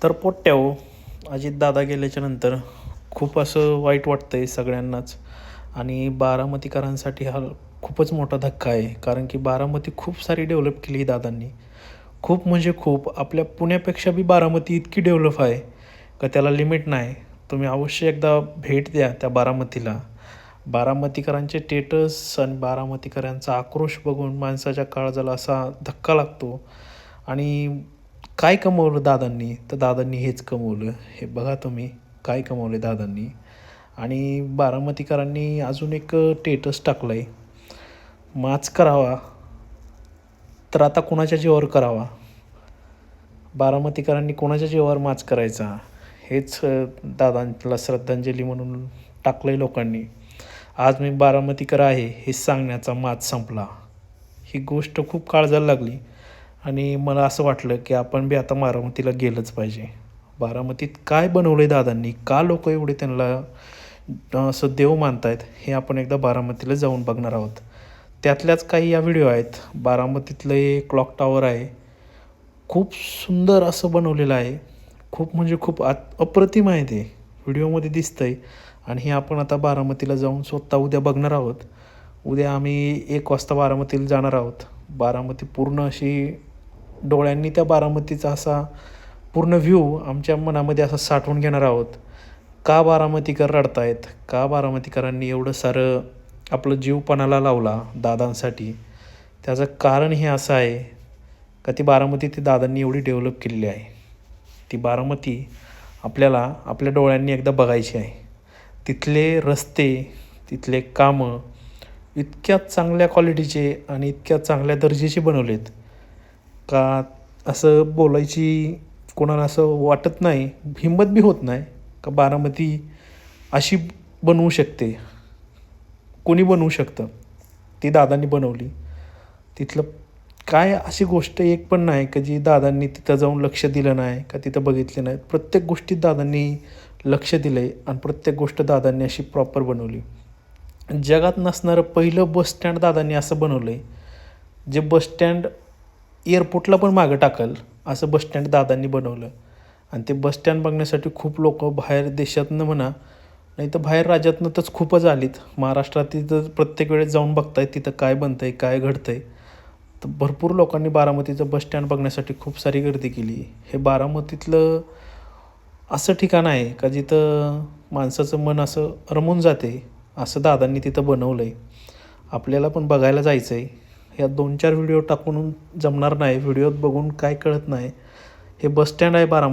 तर पोट्ट्याहो, अजितदादा गेल्याच्यानंतर खूप असं वाईट वाटतं आहे सगळ्यांनाच. आणि बारामतीकरांसाठी हा खूपच मोठा धक्का आहे, कारण की बारामती खूप सारी डेव्हलप केली आहे दादांनी. खूप म्हणजे खूप. आपल्या पुण्यापेक्षा बी बारामती इतकी डेव्हलप आहे का त्याला लिमिट नाही. तुम्ही अवश्य एकदा भेट द्या त्या बारामतीला. बारामतीकरांचे स्टेटस आणि बारामतीकरांचा आक्रोश बघून माणसाच्या काळजाला असा धक्का लागतो. आणि काय कमवलं दादांनी? तर दादांनी हेच कमवलं. हे बघा तुम्ही काय कमवले दादांनी. आणि बारामतीकरांनी अजून एक स्टेटस टाकलं आहे, माच करावा तर आता कोणाच्या जीवावर करावा. बारामतीकरांनी कोणाच्या जीवावर माच करायचा, हेच दादांना श्रद्धांजली म्हणून टाकलं आहे लोकांनी. आज मी बारामतीकर आहे हे सांगण्याचा माज संपला. ही गोष्ट खूप काळजाला लागली आणि मला असं वाटलं की आपण बी आता बारामतीला गेलंच पाहिजे. बारामतीत काय बनवलं आहे दादांनी, का लोक एवढे त्यांना असं देव मानतायत, हे आपण एकदा बारामतीला जाऊन बघणार आहोत. त्यातल्याच काही या व्हिडिओ आहेत. बारामतीतलं एक क्लॉक टॉवर आहे, खूप सुंदर असं बनवलेलं आहे. खूप म्हणजे खूप अप्रतिम आहे ते, व्हिडिओमध्ये दिसतं आहे. आणि हे आपण आता बारामतीला जाऊन स्वतः उद्या बघणार आहोत. उद्या आम्ही 1 वाजता बारामतीला जाणार आहोत. बारामती पूर्ण अशी डोळ्यांनी त्या बारामतीचा असा पूर्ण व्ह्यू आमच्या मनामध्ये असा साठवून घेणार आहोत. का बारामतीकर रडतायत, का बारामतीकरांनी एवढं सारं आपलं जीव पणाला लावला दादांसाठी, त्याचं कारण हे असं आहे का ती बारामती ती दादांनी एवढी डेव्हलप केलेली आहे. ती बारामती आपल्याला आपल्या डोळ्यांनी एकदा बघायची आहे. तिथले रस्ते, तिथले कामं इतक्या चांगल्या क्वालिटीचे आणि इतक्या चांगल्या दर्जाचे बनवलेत का असं बोलायची कोणाला असं वाटत नाही, हिंमत बी होत नाही का बारामती अशी बनवू शकते. कोणी बनवू शकतं, ती दादांनी बनवली. तिथलं काय अशी गोष्ट एक पण नाही का जी दादांनी तिथं जाऊन लक्ष दिलं नाही का तिथं बघितले नाही. प्रत्येक गोष्टीत दादांनी लक्ष दिलं आहे आणि प्रत्येक गोष्ट दादांनी अशी प्रॉपर बनवली. जगात नसणारं पहिलं बसस्टँड दादांनी असं बनवलं आहे, जे बसस्टँड एअरपोर्टला पण मागं टाकल असं बसस्टँड दादांनी बनवलं. आणि ते बसस्टँड बघण्यासाठी खूप लोक बाहेर देशातनं म्हणा, नाही तर बाहेर राज्यातनं तरच खूपच आलीत. महाराष्ट्रात तिथं प्रत्येक वेळेस जाऊन बघतायत तिथं काय बनतं आहे, काय घडतं आहे. तर भरपूर लोकांनी बारामतीचं बसस्टँड बघण्यासाठी खूप सारी गर्दी केली. हे बारामतीतलं असं ठिकाण आहे का जिथं माणसाचं मन असं रमून जाते, असं दादांनी तिथं बनवलं आहे. आपल्याला पण बघायला जायचं आहे. ह्या 2-4 व्हिडिओ टाकून जमणार नाही, व्हिडिओत बघून काय कळत नाही. हे बसस्टँड आहे बारामती.